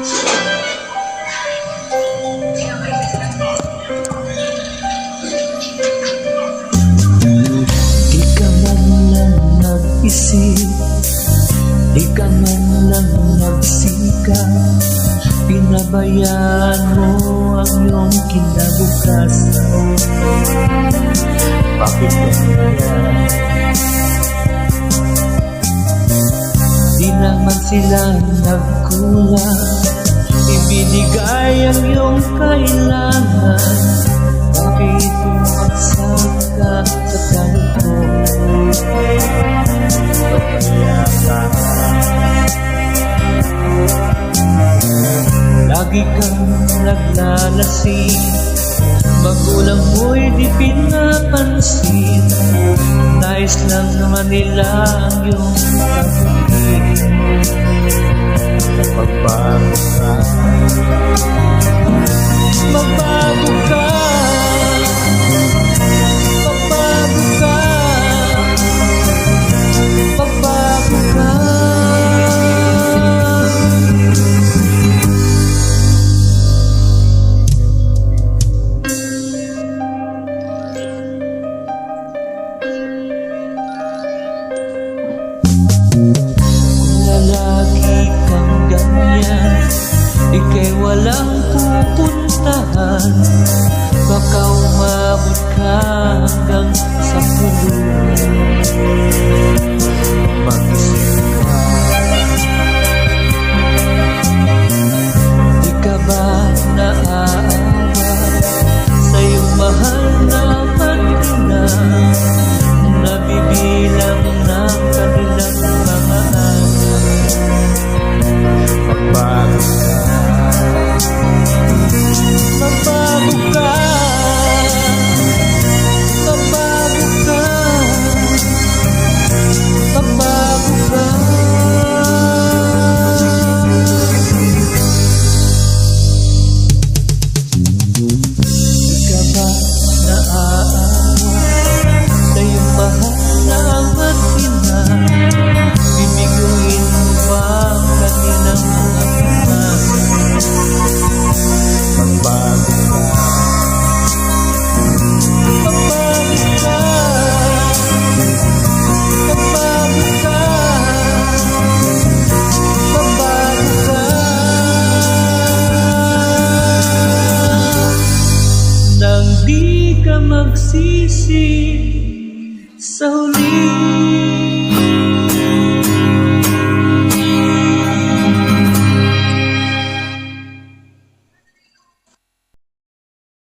Di ka man lang nag-isip, di ka man lang nagsikap, pinabayaan mo ang iyong kinabukasan. Bakit ganyan? Di naman sila nagkulang, ibinigay ang iyong kailangan. Bakit umaksak ka sa ganito? Kaya ka lagi kang naglalasing, magulang mo'y di pinapansin. Nais lang naman nila ang iyong pag-ibig. Magbago ka, magbago ka, magbago ka, magbago ka. Lalaki kang ganyan, ika'y walang pupuntahan. Baka umabot ka hanggang sa kulungan. Mag-isip ka,